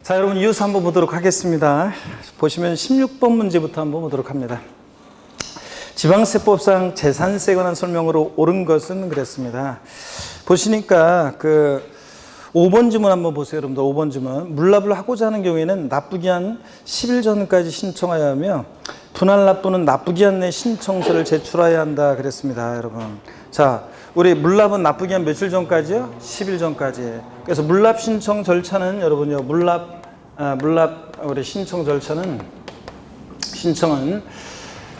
자, 여러분 이어서 한번 보도록 하겠습니다. 보시면 16번 문제부터 한번 보도록 합니다. 지방세법상 재산세에 관한 설명으로 옳은 것은 그랬습니다. 보시니까 5번 지문 한번 보세요. 여러분들 5번 지문. 물납을 하고자 하는 경우에는 납부기한 10일 전까지 신청하여야 하며 분할 납부는 납부기한 내 신청서를 제출해야 한다 그랬습니다. 여러분. 자, 우리 물납은 납부기한 며칠 전까지요? 10일 전까지. 그래서 물납 신청 절차는 여러분요. 물납 우리 신청은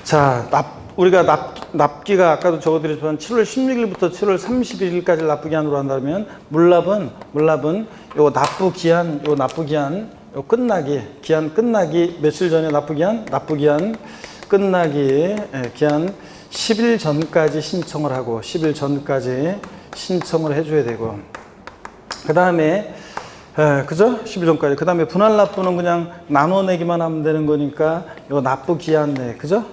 자, 우리가 납기가 아까도 적어드렸지만 7월 16일부터 7월 31일까지 납부기한으로 한다면 물납은 요 납부기한 요 기한 끝나기 며칠 전에 납부기한 끝나기 기한 10일 전까지 신청을 하고 10일 전까지 신청을 해줘야 되고 그 다음에 그죠? 10일 전까지. 그 다음에 분할 납부는 그냥 나눠내기만 하면 되는 거니까, 요 납부기한 내, 그죠?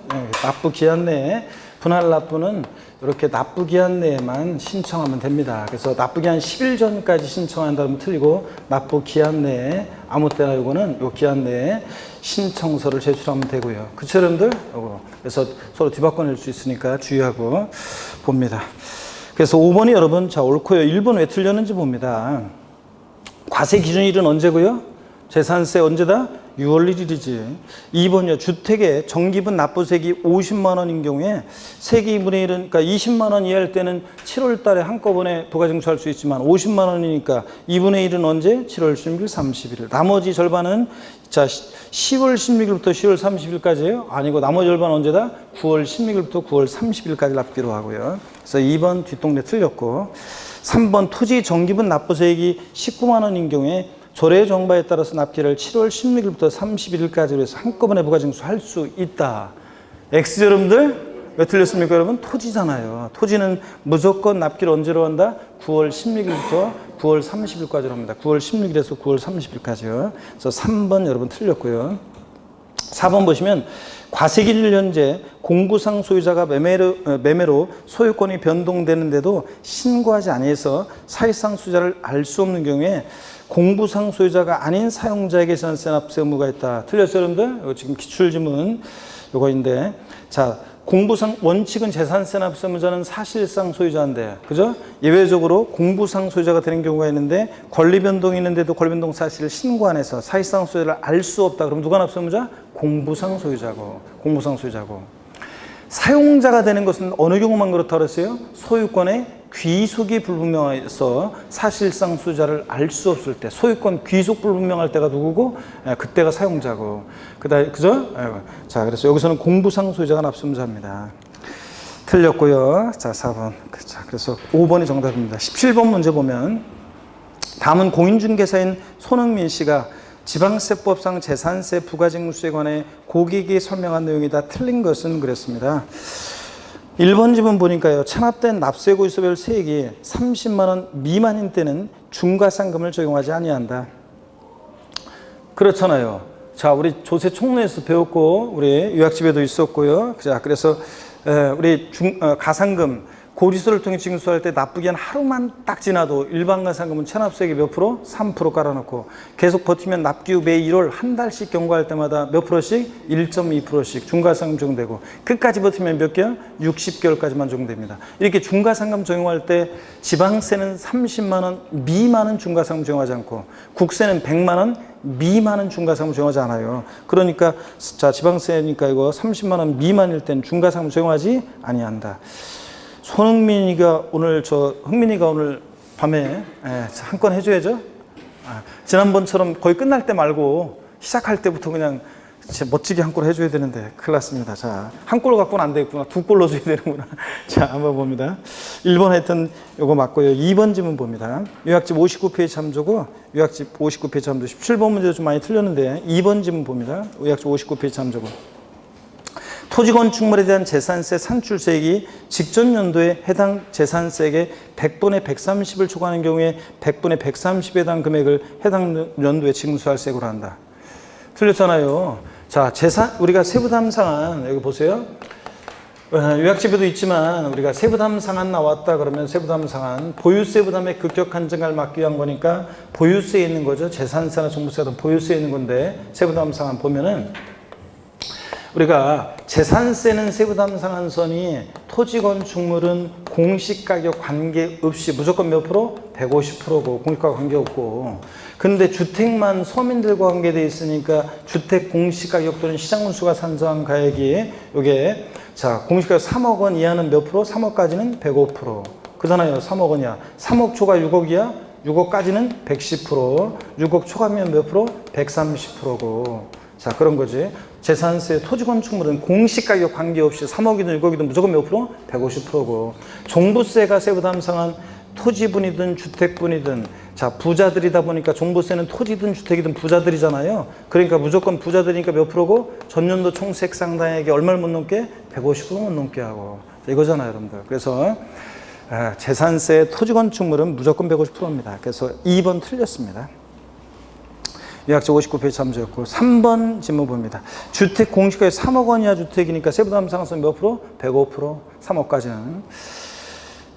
납부기한 내에, 분할 납부는 이렇게 납부기한 내에만 신청하면 됩니다. 그래서 납부기한 10일 전까지 신청한다면 틀리고, 납부기한 내에, 아무 때나 요거는 요 기한 내에 신청서를 제출하면 되고요. 그쵸, 여러분들? 요거. 그래서 서로 뒤바꿔낼 수 있으니까 주의하고 봅니다. 그래서 5번이 여러분, 자, 옳고요. 1번 왜 틀렸는지 봅니다. 과세 기준일은 언제고요? 재산세 언제다? 6월 1일이지. 2번이요. 주택의 정기분 납부세액이 50만 원인 경우에 세기 2분의 1은 그러니까 20만 원 이하일 때는 7월 달에 한꺼번에 부가징수할 수 있지만 50만 원이니까 2분의 1은 언제? 7월 16일, 31일. 나머지 절반은 자 10월 16일부터 10월 30일까지예요? 아니고 나머지 절반은 언제다? 9월 16일부터 9월 30일까지 납기로 하고요. 그래서 2번 뒷동네 틀렸고 3번 토지 정기분 납부세액이 19만 원인 경우에 조례 정바에 따라서 납기를 7월 16일부터 31일까지로 해서 한꺼번에 부가징수할 수 있다. X 여러분들 왜 틀렸습니까 여러분? 토지잖아요. 토지는 무조건 납기를 언제로 한다? 9월 16일부터 9월 30일까지로 합니다. 9월 16일에서 9월 30일까지요. 그래서 3번 여러분 틀렸고요. 4번 보시면 과세기일 현재 공구상 소유자가 매매로 소유권이 변동되는데도 신고하지 아니해서 사실상 소유자를 알 수 없는 경우에 공부상 소유자가 아닌 사용자에게 재산세 납세 의무가 있다. 틀렸어요, 여러분들? 이거 지금 기출지문 요거인데, 자, 공부상 원칙은 재산세 납세 의무자는 사실상 소유자인데, 그죠? 예외적으로 공부상 소유자가 되는 경우가 있는데 권리 변동이 있는데도 권리 변동 사실을 신고 안 해서 사실상 소유자를 알 수 없다. 그럼 누가 납세 의무자? 공부상 소유자고. 사용자가 되는 것은 어느 경우만 그렇다고 그랬어요? 소유권의 귀속이 불분명해서 사실상 소유자를 알 수 없을 때, 소유권 귀속 불분명할 때가 누구고? 그때가 사용자고. 그죠? 자, 그래서 여기서는 공부상 소유자가 납세의무자입니다. 틀렸고요. 자, 4번. 자, 그래서 5번이 정답입니다. 17번 문제 보면 다음은 공인중개사인 손흥민 씨가 지방세법상 재산세 부가징수에 관해 고객이 설명한 내용이 다 틀린 것은 그랬습니다. 1번 지문 보니까요. 체납된 납세고지서별 세액이 30만 원 미만인 때는 중과상금을 적용하지 아니한다. 그렇잖아요. 자, 우리 조세 총론에서 배웠고 우리 요약집에도 있었고요. 자, 그래서 우리 가상금 고지서를 통해 징수할 때 납부기한 하루만 딱 지나도 일반 가상금은 체납세액이 몇 프로? 3% 깔아놓고 계속 버티면 납기 후 매 1월 한 달씩 경과할 때마다 몇 프로씩? 1.2%씩 중과상금 적용되고 끝까지 버티면 몇 개월? 60개월까지만 적용됩니다. 이렇게 중과상금 적용할 때 지방세는 30만 원 미만은 중과상금 적용하지 않고 국세는 100만 원 미만은 중과상금 적용하지 않아요. 그러니까 자 지방세니까 이거 30만 원 미만일 때는 중과상금 적용하지 아니한다. 손흥민이가 흥민이가 오늘 밤에 한 건 해줘야죠. 지난번처럼 거의 끝날 때 말고 시작할 때부터 그냥 멋지게 한 골 해줘야 되는데 큰일 났습니다. 자, 한 골 갖고는 안 되겠구나. 2골 넣어줘야 되는구나. 자, 한번 봅니다. 1번 하여튼 요거 맞고요. 2번 지문 봅니다. 요약집 59페이지 참조고 요약집 59페이지 참조 17번 문제도 좀 많이 틀렸는데 2번 지문 봅니다. 요약집 59페이지 참조고 토지 건축물에 대한 재산세 산출세액이 직전 연도에 해당 재산세액의 100분의 130을 초과하는 경우에 100분의 130에 해당 금액을 해당 연도에 징수할 세액으로 한다. 틀렸잖아요. 자, 우리가 세부담상은 여기 보세요. 요약집에도 있지만 우리가 세부담 상한 나왔다 그러면 세부담 상한 보유세 부담의 급격한 증가를 막기 위한 거니까 보유세에 있는 거죠. 재산세나 종부세 같은 보유세에 있는 건데 세부담 상한 보면은 우리가 재산세는 세부담 상한선이 토지 건축물은 공시가격 관계없이 무조건 몇 프로? 150%고 공시가격 관계없고 근데 주택만 서민들과 관계되어 있으니까 주택 공시가격 또는 시장군수가 산정한 가액이 요게 자 공시가격 3억 원 이하는 몇 프로? 3억까지는 105% 그잖아요. 3억 원이야. 3억 초과 6억이야. 6억까지는 110% 6억 초과면 몇 프로? 130%고 자 그런 거지. 재산세 토지 건축물은 공시가격 관계없이 3억이든 6억이든 무조건 몇 프로? 150%고 종부세가 세부담 상한 토지분이든 주택분이든 자 부자들이다 보니까 종부세는 토지든 주택이든 부자들이잖아요. 그러니까 무조건 부자들이니까 몇 프로고 전년도 총세액 상당액이 얼마를 못 넘게? 150% 못 넘게 하고 이거잖아요 여러분들. 그래서 재산세 토지 건축물은 무조건 150%입니다. 그래서 2번 틀렸습니다. 요약적 59페이지 참조였고 3번 질문 봅니다. 주택 공시가격 3억 원 이하 주택이니까 세부담 상한선 몇 프로? 105% 3억까지는.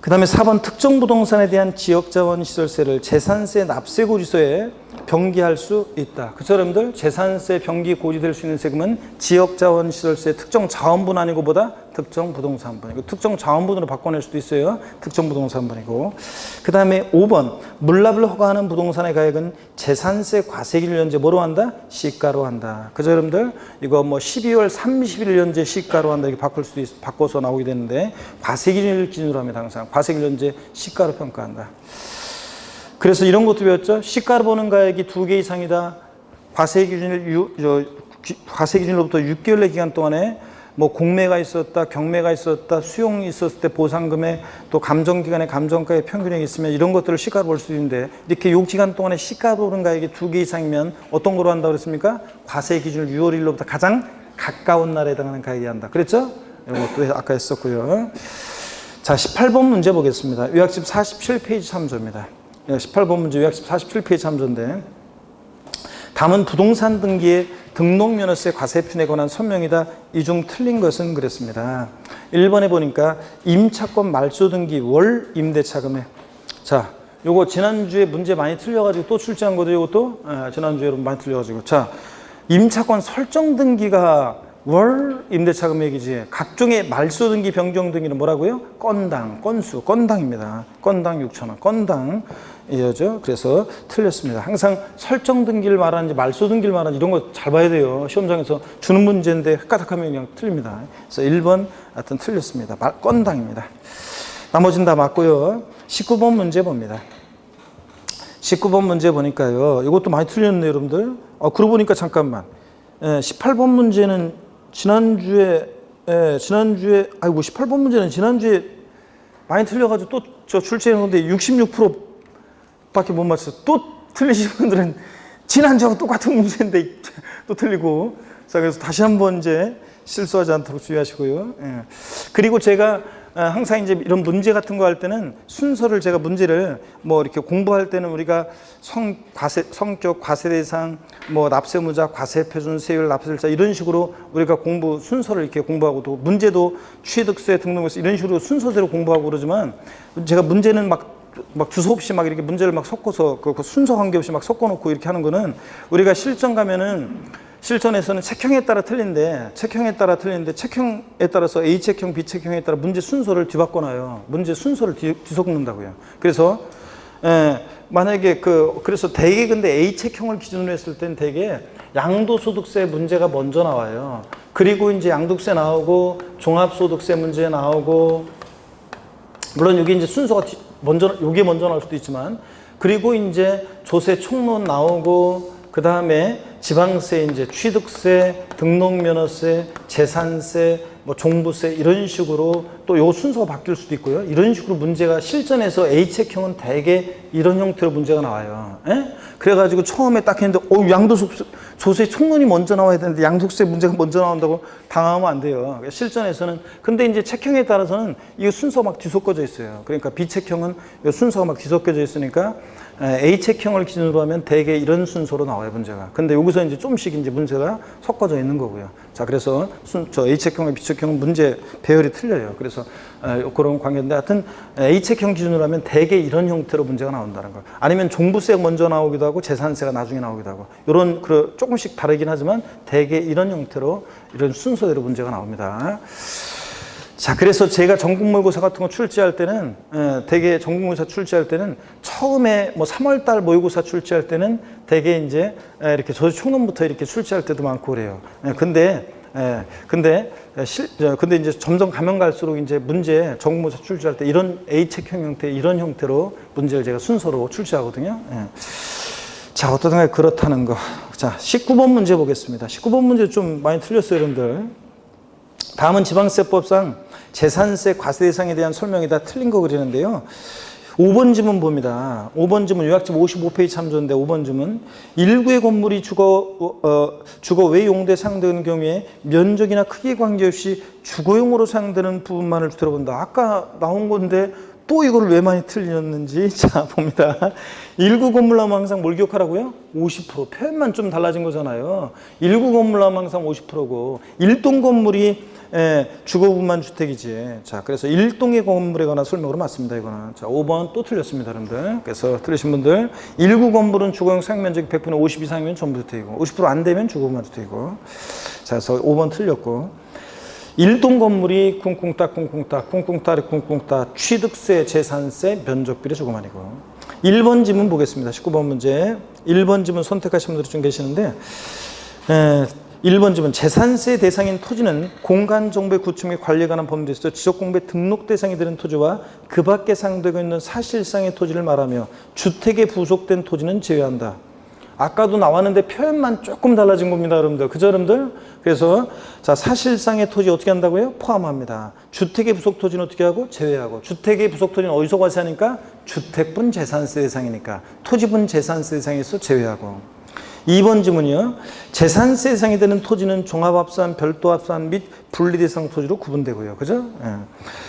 그 다음에 4번 특정 부동산에 대한 지역자원시설세를 재산세 납세고지서에 병기할 수 있다. 그쵸 여러분들? 재산세 병기 고지될 수 있는 세금은 지역자원시설세 특정 자원분 아니고 보다 특정 부동산분이고 특정 자원분으로 바꿔낼 수도 있어요. 특정 부동산분이고 그 다음에 5번 물납을 허가하는 부동산의 가액은 재산세 과세기준일 현재 뭐로 한다? 시가로 한다. 그죠 여러분들? 이거 뭐 12월 30일 현재 시가로 한다 이렇게 바꿔서 나오게 되는데 과세기준일 기준으로 합니다. 항상 과세기준일 현재 시가로 평가한다. 그래서 이런 것도 배웠죠. 시가로 보는 가액이 2개 이상이다. 과세기준일로부터 6개월 내 기간 동안에 뭐 공매가 있었다, 경매가 있었다, 수용이 있었을 때 보상금에 또 감정기간에 감정가의 평균액이 있으면 이런 것들을 시가로 볼 수 있는데 이렇게 요 기간 동안에 시가로 보는 가액이 2개 이상이면 어떤 거로 한다고 그랬습니까? 과세기준일 6월 1일로부터 가장 가까운 날에 해당하는 가액이 한다. 그랬죠? 이런 것도 아까 했었고요. 자, 18번 문제 보겠습니다. 요약집 47페이지 참조입니다. 18번 문제 요약집 47페이지 참조인데 다음은 부동산 등기에 등록면허세 과세표에 관한 설명이다. 이 중 틀린 것은 그랬습니다. 1번에 보니까 임차권 말소 등기 월 임대차금액. 자, 요거 지난주에 문제 많이 틀려가지고 또 출제한 거죠. 요것도 지난주에 여러분 많이 틀려가지고. 자, 임차권 설정 등기가 월 임대차 금액이지 각종의 말소 등기 변경 등기는 뭐라고요? 건당, 건수, 건당입니다. 건당 6,000원, 건당 이어죠. 그래서 틀렸습니다. 항상 설정 등기를 말하는지 말소 등기를 말하는지 이런 거 잘 봐야 돼요. 시험장에서 주는 문제인데 헷가닥하면 그냥 틀립니다. 그래서 1번 하여튼 틀렸습니다. 건당입니다. 나머지는 다 맞고요. 19번 문제 봅니다. 19번 문제 보니까요. 이것도 많이 틀렸네요, 여러분들. 그러고 보니까 잠깐만. 18번 문제는 지난주에 아이고 18번 문제는 지난주에 많이 틀려가지고 또 저 출제했는데 66%밖에 못 맞춰서 또 틀리신 분들은 지난주하고 똑같은 문제인데 또 틀리고 자 그래서 다시 한번 이제 실수하지 않도록 주의하시고요. 그리고 제가 항상 이제 이런 문제 같은 거 할 때는 순서를 제가 문제를 뭐 이렇게 공부할 때는 우리가 성격, 과세 대상, 뭐 납세무자, 과세표준, 세율, 납세일자 이런 식으로 우리가 공부 순서를 이렇게 공부하고 또 문제도 취득세, 등록세 이런 식으로 순서대로 공부하고 그러지만 제가 문제는 막 주소 없이 막 이렇게 문제를 막 섞어서 그 순서 관계없이 막 섞어놓고 이렇게 하는 거는 우리가 실전 가면은 실전에서는 책형에 따라 틀린데 책형에 따라서 A책형, B책형에 따라 문제 순서를 뒤바꿔놔요. 문제 순서를 뒤섞는다고요. 그래서 만약에 그래서 대개 근데 A책형을 기준으로 했을 땐 대개 양도소득세 문제가 먼저 나와요. 그리고 이제 양도세 나오고 종합소득세 문제 나오고 물론 여기 이제 순서가 요게 먼저 나올 수도 있지만 그리고 이제 조세 총론 나오고 그 다음에 지방세, 이제 취득세, 등록면허세, 재산세, 뭐 종부세 이런 식으로 또 요 순서가 바뀔 수도 있고요. 이런 식으로 문제가 실전에서 A책형은 대개 이런 형태로 문제가 나와요. 그래가지고 처음에 딱 했는데 양도소득세, 조세 총론이 먼저 나와야 되는데 양도세 문제가 먼저 나온다고 당하면 안 돼요. 실전에서는 근데 이제 책형에 따라서는 이 순서가 막 뒤섞여져 있어요. 그러니까 B책형은 이 순서가 막 뒤섞여져 있으니까 H책형을 기준으로 하면 대개 이런 순서로 나와요, 문제가. 근데 여기서 이제 좀씩 이제 문제가 섞어져 있는 거고요. 자, 그래서 저 H책형과 B책형은 문제 배열이 틀려요. 그래서 그런 관계인데, 하여튼 H책형 기준으로 하면 대개 이런 형태로 문제가 나온다는 거. 아니면 종부세가 먼저 나오기도 하고 재산세가 나중에 나오기도 하고, 이런 조금씩 다르긴 하지만 대개 이런 형태로 이런 순서대로 문제가 나옵니다. 자, 그래서 제가 전국모의고사 같은 거 출제할 때는, 대개 전국모의고사 출제할 때는 처음에 뭐 3월달 모의고사 출제할 때는 대개 이제 이렇게 저수총론부터 이렇게 출제할 때도 많고 그래요. 근데 이제 점점 가면 갈수록 이제 문제 전국모의고사 출제할 때 이런 A책형 형태, 이런 형태로 문제를 제가 순서로 출제하거든요. 자, 어떠든가 그렇다는 거. 자, 19번 문제 보겠습니다. 19번 문제 좀 많이 틀렸어요, 여러분들. 다음은 지방세법상 재산세 과세 대상에 대한 설명이 다 틀린 거 그리는데요. 5번 지문 봅니다. 5번 지문 요약집 55페이지 참조인데 5번 지문 일구의 건물이 주거 외 용도에 사용되는 경우에 면적이나 크기에 관계없이 주거용으로 사용되는 부분만을 들어본다. 아까 나온 건데 또 이걸 왜 많이 틀렸는지 자 봅니다. 일구 건물 나오면 항상 뭘 기억하라고요? 50% 표현만 좀 달라진 거잖아요. 일구 건물 나오면 항상 50%고 일동 건물이 주거 부분만 주택이지. 자, 그래서 일동의 건물에 관한 설명으로 맞습니다. 이거는. 자, 5번 또 틀렸습니다, 여러분들. 그래서 틀리신 분들 일구 건물은 주거용 사용 면적이 100분의 50 이상이면 전부 주택이고 50% 안 되면 주거 부분만 주택이고. 자, 그래서 5번 틀렸고. 일동 건물이 쿵쿵따 쿵쿵따 취득세, 재산세, 면적비례 주거만이고. 1번 지문 보겠습니다. 19번 문제. 1번 지문 선택하신 분들이 좀 계시는데 1번 지문 재산세 대상인 토지는 공간정보의 구축 및 관리에 관한 법률에 있어 지적공부의 등록 대상이 되는 토지와 그 밖에 사용되고 있는 사실상의 토지를 말하며 주택에 부속된 토지는 제외한다. 아까도 나왔는데 표현만 조금 달라진 겁니다, 여러분들. 그죠, 여러분들? 그래서 자, 사실상의 토지 어떻게 한다고요? 포함합니다. 주택의 부속 토지는 어떻게 하고? 제외하고. 주택의 부속 토지는 어디서 과세하니까? 주택분 재산세 대상이니까. 토지분 재산세 대상에서 제외하고. 2번 지문이요. 재산세 대상이 되는 토지는 종합합산, 별도합산 및 분리대상 토지로 구분되고요. 그죠?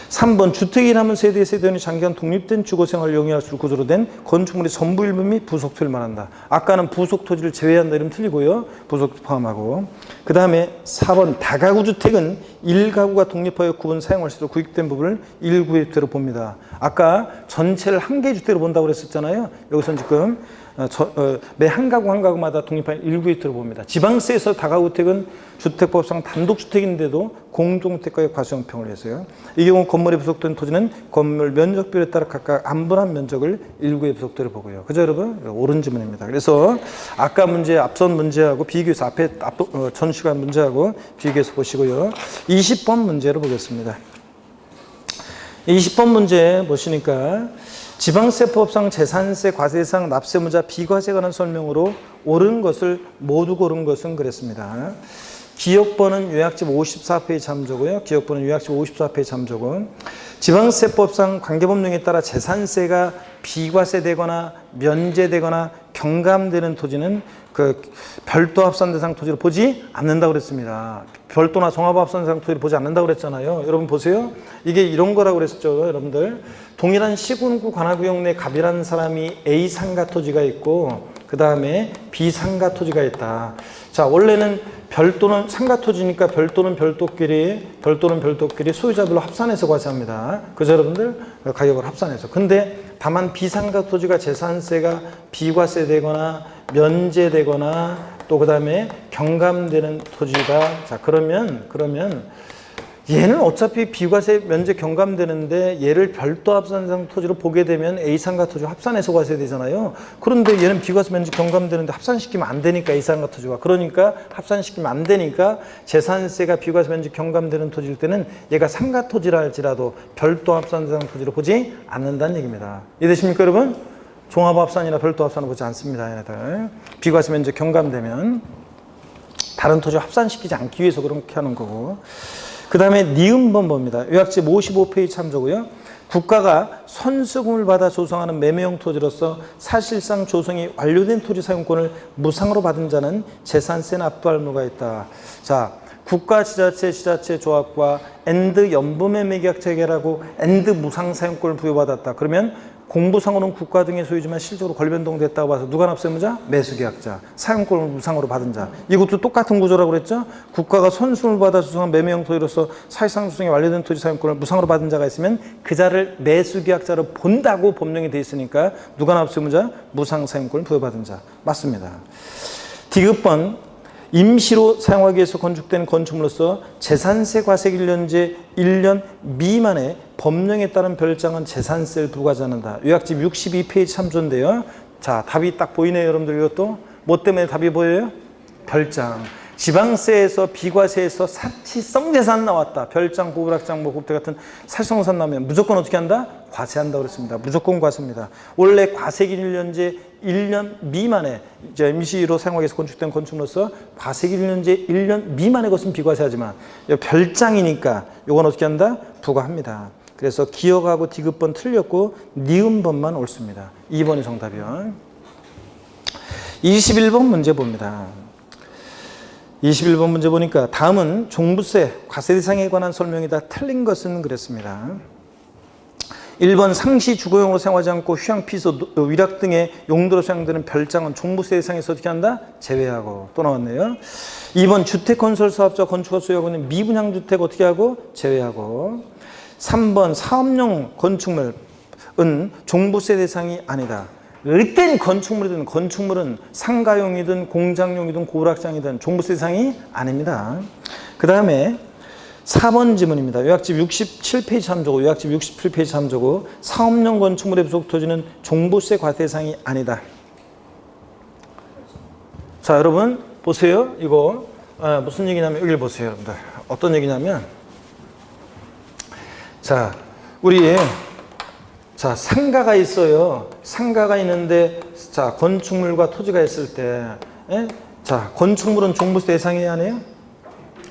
3번 주택이라면 세대, 세대원이 장기간 독립된 주거생활을 영위할 수 있는 구조로 된 건축물의 전부 일부 및 부속 토지를 말한다. 아까는 부속 토지를 제외한다 이러면 틀리고요. 부속 포함하고. 그 다음에 4번 다가구 주택은 1가구가 독립하여 구분 사용할 수 있도록 구입된 부분을 1구의 주택으로 봅니다. 아까 전체를 한 개의 주택으로 본다고 그랬었잖아요. 여기서는 지금 매 한 가구 한 가구마다 독립한 1구의 주택을 봅니다. 지방세에서 다가구 주택은 주택법상 단독주택인데도 공동주택과의 과세형평을 해서요. 이 경우 건물에 부속된 토지는 건물 면적비율에 따라 각각 안분한 면적을 1구의 부속도를 보고요. 그죠, 여러분? 옳은 지문입니다. 그래서 아까 문제, 앞선 문제하고 비교해서 앞에 전 시간 문제하고 비교해서 보시고요. 20번 문제를 보겠습니다. 20번 문제 보시니까 지방세법상 재산세 과세상 납세무자 비과세에 관한 설명으로 옳은 것을 모두 고른 것은 그랬습니다. 기억번은 요약집 54페이지 참조고요. 기억번은 요약집 54페이지 참조고 지방세법상 관계법령에 따라 재산세가 비과세되거나 면제되거나 경감되는 토지는 그 별도 합산 대상 토지를 보지 않는다고 그랬습니다. 별도나 종합 합산 대상 토지를 보지 않는다고 그랬잖아요. 여러분 보세요. 이게 이런 거라고 그랬었죠, 여러분들. 동일한 시군구 관할구역 내 갑이라는 사람이 A 상가 토지가 있고 그 다음에 B 상가 토지가 있다. 자, 원래는 별도는 상가 토지니까 별도는 별도끼리 소유자별로 합산해서 과세합니다. 그죠, 여러분들? 가격을 합산해서. 근데 다만 비상가 토지가 재산세가 비과세되거나 면제되거나 또 그 다음에 경감되는 토지다. 자, 그러면 얘는 어차피 비과세 면제 경감되는데 얘를 별도 합산상 토지로 보게 되면 A상가 토지와 합산해서 과세되잖아요. 그런데 얘는 비과세 면제 경감되는데 합산시키면 안 되니까 A상가 토지와. 그러니까 합산시키면 안 되니까 재산세가 비과세 면제 경감되는 토지일 때는 얘가 상가 토지라 할지라도 별도 합산상 토지로 보지 않는다는 얘기입니다. 이해되십니까, 여러분? 종합합산이나 별도 합산을 보지 않습니다, 얘네들. 비과세 면제 경감되면 다른 토지 합산시키지 않기 위해서 그렇게 하는 거고. 그 다음에 니은번 봅니다. 요약집 55페이지 참조고요. 국가가 선수금을 받아 조성하는 매매용 토지로서 사실상 조성이 완료된 토지 사용권을 무상으로 받은 자는 재산세 납부할 의무가 있다. 자, 국가, 지자체, 지자체 조합과 엔드 연부매매계약 체결하고 엔드 무상 사용권을 부여받았다. 그러면 공부상으로는 국가 등의 소유지만 실적으로 권리변동됐다고 봐서 누가 납세의무자? 매수계약자. 사용권을 무상으로 받은 자. 이것도 똑같은 구조라고 그랬죠? 국가가 선순을 받아 수송한 매매형 토지로서 사실상 수송이 완료된 토지 사용권을 무상으로 받은 자가 있으면 그 자를 매수계약자로 본다고 법령이 돼 있으니까 누가 납세의무자? 무상 사용권을 부여받은 자. 맞습니다. 디귿번 임시로 사용하기 위해서 건축된 건축물로서 재산세 과세기 1년 미만의 법령에 따른 별장은 재산세를 부과하지 않는다. 요약집 62페이지 참조인데요. 자, 답이 딱 보이네요, 여러분들. 이것도 뭐 때문에 답이 보여요? 별장. 지방세에서 비과세에서 사치성 재산 나왔다. 별장, 고불악장, 뭐 곱대 같은 사치성산 나오면 무조건 어떻게 한다? 과세한다고 그랬습니다. 무조건 과세입니다. 원래 과세기 1년 미만에 이제 임시로 사용하기 위해서 건축된 건축물로서 과세기 1년 미만의 것은 비과세하지만 별장이니까 이건 어떻게 한다? 부과합니다. 그래서 기억하고 디귿번 틀렸고 니은번만 옳습니다. 2번이 정답이요. 21번 문제 봅니다. 21번 문제 보니까 다음은 종부세, 과세 대상에 관한 설명이다. 틀린 것은 그랬습니다. 1번 상시 주거용으로 사용하지 않고 휴양, 피서, 위락 등의 용도로 사용되는 별장은 종부세 대상에서 어떻게 한다? 제외하고. 또 나왔네요. 2번 주택건설사업자 건축가 소유하고 있는 미분양 주택 어떻게 하고? 제외하고. 3번 사업용 건축물은 종부세 대상이 아니다. 일단 건축물은 상가용이든 공장용이든 고불악장이든 종부세 대상이 아닙니다. 그 다음에 4번 지문입니다. 요약집 67페이지 참조고, 요약집 67페이지 참조고, 사업용 건축물의 부속 토지는 종부세 과세 대상이 아니다. 자, 여러분 보세요. 이거 무슨 얘기냐면 여기를 보세요, 여러분들. 어떤 얘기냐면, 자, 우리 상가가 있어요. 상가가 있는데, 자, 건축물과 토지가 있을 때, 자, 건축물은 종부세 대상이 아니에요?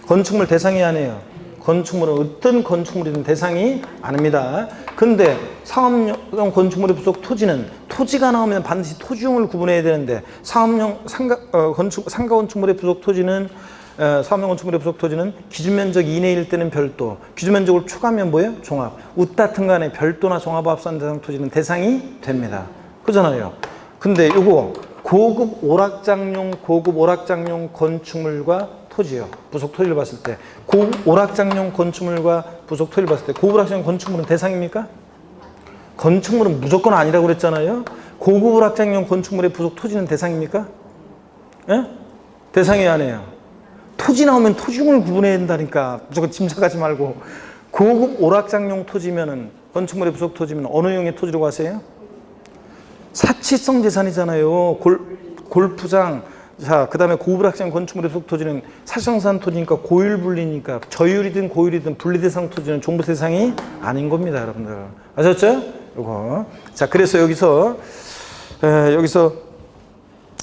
건축물 대상이 아니에요. 건축물은 어떤 건축물이든 대상이 아닙니다. 근데 사업용 건축물의 부속 토지는 토지가 나오면 반드시 토지용을 구분해야 되는데 사업용 상가 건축물의 부속 토지는 사업용 건축물의 부속 토지는 기준면적 2내 1 때는 별도, 기준면적을 추가하면 뭐예요? 종합. 웃다튼 간에 별도나 종합합산 대상 토지는 대상이 됩니다. 그러잖아요. 근데 이거 고급 오락장용 건축물과 토지요. 부속 토지를 봤을 때 고급 오락장용 건축물과 부속 토지를 봤을 때 고급 오락장용 건축물은 대상입니까? 건축물은 무조건 아니라고 그랬잖아요. 고급 오락장용 건축물의 부속 토지는 대상입니까? 예? 대상이 아니에요. 토지 나오면 토지용을 구분해야 된다니까. 무조건 짐작하지 말고. 고급 오락장용 토지면은 건축물의 부속 토지면 어느 용의 토지라고 하세요? 사치성 재산이잖아요. 골프장. 자, 그 다음에 고불악장 건축물의 부속 토지는 사실상 토지니까 고율분리니까 저율이든 고율이든 분리대상 토지는 종부세 대상이 아닌 겁니다, 여러분들. 아셨죠? 요거. 자, 그래서 여기서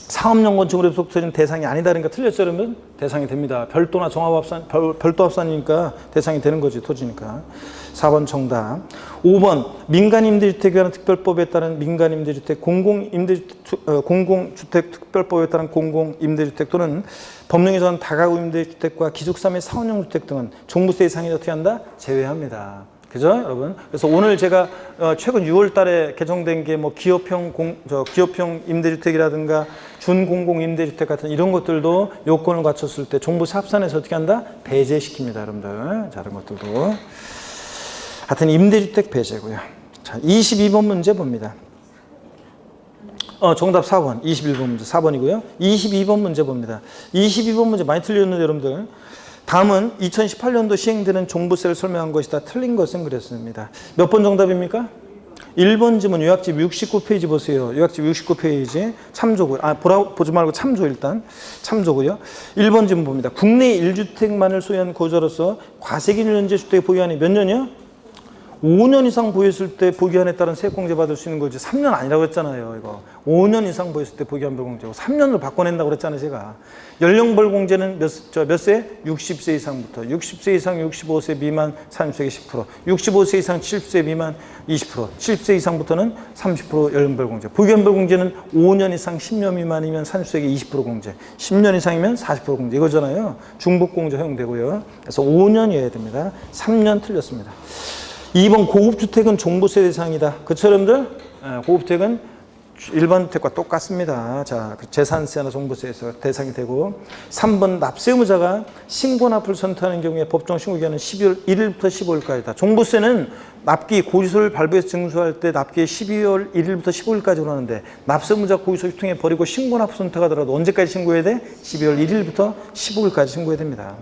사업용 건축물의 부속 토지는 대상이 아니다. 그러니까 틀렸죠, 여러분? 대상이 됩니다. 별도나 종합합산, 별도 합산이니까 대상이 되는 거지, 토지니까. 4번 정답. 5번 민간임대주택에 관한 특별법에 따른 민간임대주택, 공공주택 특별법에 따른 공공임대주택 또는 법령에 정한 다가구 임대주택과 기숙사 및 사원용 주택 등은 종부세 대상이 어떻게 한다? 제외합니다. 그죠, 여러분? 그래서 오늘 제가 최근 6월 달에 개정된 게 뭐 기업형 임대주택이라든가 준공공 임대주택 같은 이런 것들도 요건을 갖췄을 때 종부세 합산해서 어떻게 한다? 배제시킵니다, 여러분들. 자, 이런 것들도. 하여튼 임대주택 배제고요. 자, 22번 문제 봅니다. 정답 4번. 21번 문제 4번이고요. 22번 문제 봅니다. 22번 문제 많이 틀렸는데 여러분들. 다음은 2018년도 시행되는 종부세를 설명한 것이다. 틀린 것은 그랬습니다. 몇 번 정답입니까? 1번 지문 요약집 69페이지 보세요. 요약집 69페이지 참조고요. 보지 말고 참조 일단. 참조고요. 1번 지문 봅니다. 국내 1주택만을 소유한 고저로서 과세기 1년제 주택 보유한이 몇 년이요? 5년 이상 보유했을 때 보기한에 따른 세액공제 받을 수 있는 거지 3년 아니라고 했잖아요. 이거 5년 이상 보유했을 때 보기한별공제고 3년으로 바꿔낸다고 그랬잖아요. 제가 연령별공제는 몇 세? 60세 이상부터 60세 이상 65세 미만 30세에 10% 65세 이상 70세 미만 20% 70세 이상부터는 30% 연령별공제. 보기한별공제는 5년 이상 10년 미만이면 30세에 20% 공제 10년 이상이면 40% 공제 이거잖아요. 중복공제 허용되고요. 그래서 5년이어야 됩니다. 3년 틀렸습니다. 2번 고급주택은 종부세 대상이다. 그쵸, 여러분들? 고급주택은 일반 주택과 똑같습니다. 자, 재산세나 종부세에서 대상이 되고 3번 납세의무자가 신고납부를 선택하는 경우에 법정 신고기간은 12월 1일부터 15일까지다. 종부세는 납기 고지서를 발부해서 증수할 때 납기에 12월 1일부터 15일까지 하는데 납세의무자 고지서 유통해 버리고 신고납부 선택하더라도 언제까지 신고해야 돼? 12월 1일부터 15일까지 신고해야 됩니다.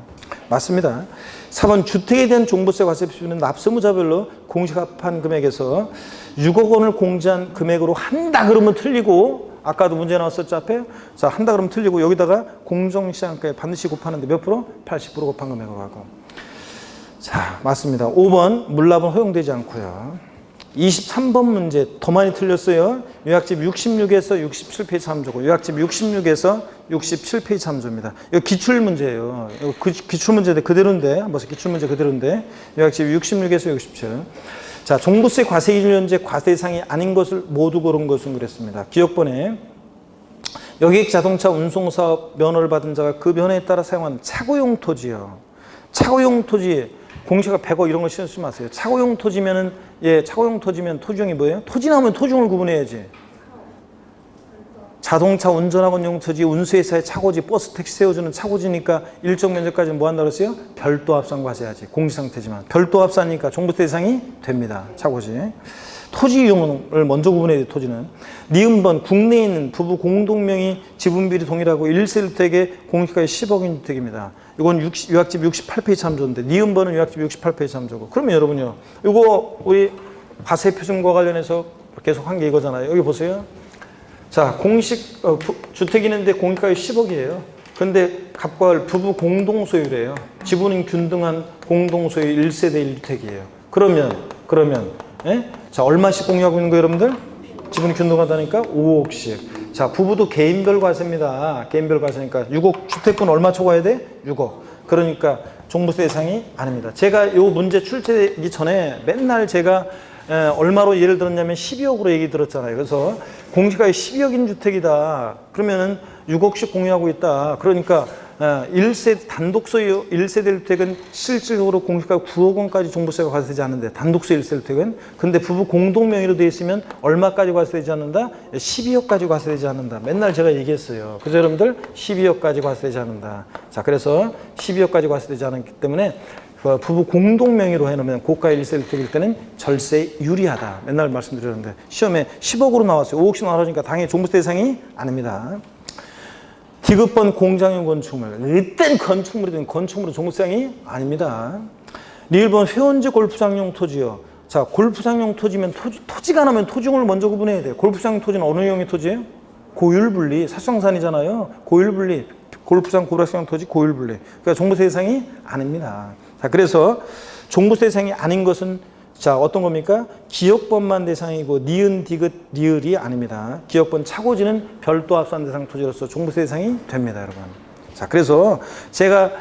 맞습니다. 4번 주택에 대한 종부세 과세 표준은 납세의무자별로 공시합한 금액에서 6억 원을 공제한 금액으로 한다 그러면 틀리고, 아까도 문제 나왔었죠 앞에. 자, 한다 그러면 틀리고 여기다가 공정시장가에 반드시 곱하는데 몇 프로? 80% 곱한 금액으로 하고. 자, 맞습니다. 5번 물납은 허용되지 않고요. 23번 문제 더 많이 틀렸어요. 요약집 66에서 67페이지 참조고, 요약집 66에서 67페이지 참조입니다. 이거 기출문제예요. 이거 기출문제인데 그대로인데, 한번 기출문제 그대로인데, 요약집 66에서 67. 자, 종부세 과세기준연재 과세대상이 아닌 것을 모두 고른 것은 그랬습니다. 기억번에 여객 자동차 운송사업 면허를 받은 자가 그 면허에 따라 사용한 차고용 토지요. 차고용 토지 공시가 100억 이런 거 신경 쓰지 마세요. 차고용 토지면은, 차고용 토지면 토지용이 뭐예요? 토지 나오면 토지용을 구분해야지. 자동차 운전학원용 토지, 운수회사의 차고지, 버스 택시 세워주는 차고지니까 일정 면적까지는 뭐 한다고 했어요? 별도 합산 과세하지. 공시 상태지만 별도 합산이니까 종부세 대상이 됩니다. 차고지. 토지 이용을 먼저 구분해야 돼. 토지는. 니은번 국내에 있는 부부 공동명의 지분비율이 동일하고 1세 주택의 공시가의 10억인 주택입니다. 이건 요약집 68페이지 참조인데, 니은번은 요약집 68페이지 참조고. 그러면 여러분요, 이거 우리 과세 표준과 관련해서 계속 한 게 이거잖아요. 여기 보세요. 자, 주택이 있는데 공시가율 10억이에요. 근데 갑과을 부부 공동소유래요. 지분은 균등한 공동소유 1세대 1주택이에요. 그러면, 자, 얼마씩 공유하고 있는 거예요, 여러분들? 지분이 균등하다니까 5억씩. 자, 부부도 개인별 과세입니다. 개인별 과세니까 6억, 주택분 얼마 초과해야 돼? 6억. 그러니까 종부세 대상이 아닙니다. 제가 요 문제 출제되기 전에 맨날 제가 얼마로 예를 들었냐면 12억으로 얘기 들었잖아요. 그래서 공시가율 12억인 주택이다. 그러면은 6억씩 공유하고 있다. 그러니까 1세 단독 소유 1세대 주택은 실질적으로 공시가 9억 원까지 종부세가 과세되지 않는데, 단독 소유 1세대 주택은. 근데 부부 공동 명의로 되어 있으면 얼마까지 과세되지 않는다? 12억까지 과세되지 않는다. 맨날 제가 얘기했어요. 그래서 여러분들 12억까지 과세되지 않는다. 자, 그래서 12억까지 과세되지 않기 때문에 부부 공동 명의로 해놓으면 고가 1세 주택일 때는 절세 유리하다. 맨날 말씀드렸는데 시험에 10억으로 나왔어요. 5억씩 나와주니까 당연히 종부세 대상이 아닙니다. 디귿번 공장용 건축물. 이땐 건축물이든 건축물은 종부세상이 아닙니다. 리을번 회원지 골프장용 토지요. 자, 골프장용 토지면 토지가 나면 토지용을 먼저 구분해야 돼요. 골프장 토지는 어느 용의 토지예요? 고율분리. 사성산이잖아요. 고율분리. 골프장 고락장 토지 고율분리. 그러니까 종부세 대상이 아닙니다. 자, 그래서 종부세 대상이 아닌 것은, 자, 어떤 겁니까? 기역번만 대상이고 니은, 디귿, 리을이 아닙니다. 기역번 차고지는 별도 합산 대상 토지로서 종부세 대상이 됩니다, 여러분. 자, 그래서 제가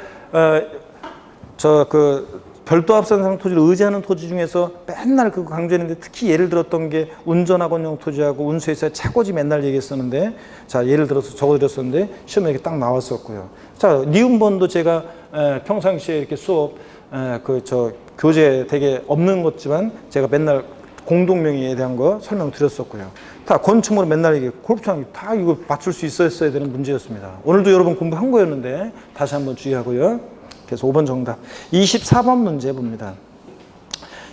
별도 합산 대상 토지를 의지하는 토지 중에서 맨날 그거 강조했는데, 특히 예를 들었던 게 운전학원용 토지하고 운수회사 차고지 맨날 얘기했었는데, 자, 예를 들어서 적어드렸었는데 시험에 이렇게 딱 나왔었고요. 자, 니은번도 제가 평상시에 이렇게 수업 교재 되게 없는 것지만 제가 맨날 공동명의에 대한 거 설명드렸었고요. 다 건축물은 맨날 이게 골프장 다 이거 맞출 수 있었어야 되는 문제였습니다. 오늘도 여러분 공부한 거였는데 다시 한번 주의하고요. 그래서 5번 정답. 24번 문제 봅니다.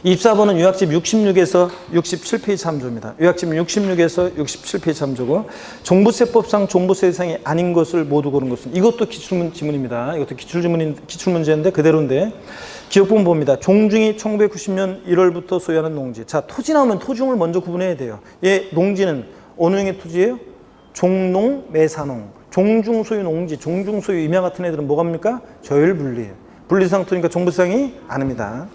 24번은 요약집 66에서 67페이지 참조입니다. 요약집 66에서 67페이지 참조고, 종부세법상 종부세 대상이 아닌 것을 모두 고른 것은, 이것도 기출지문입니다. 이것도 기출문제인데 그대로인데, 기억부분 봅니다. 종중이 1990년 1월부터 소유하는 농지. 자, 토지 나오면 토지용을 먼저 구분해야 돼요. 농지는 어느 형의 토지예요? 종농, 매사농. 종중 소유 농지, 종중 소유 임야 같은 애들은 뭐가 합니까? 저율분리. 분리상토니까 종부세상이 아닙니다.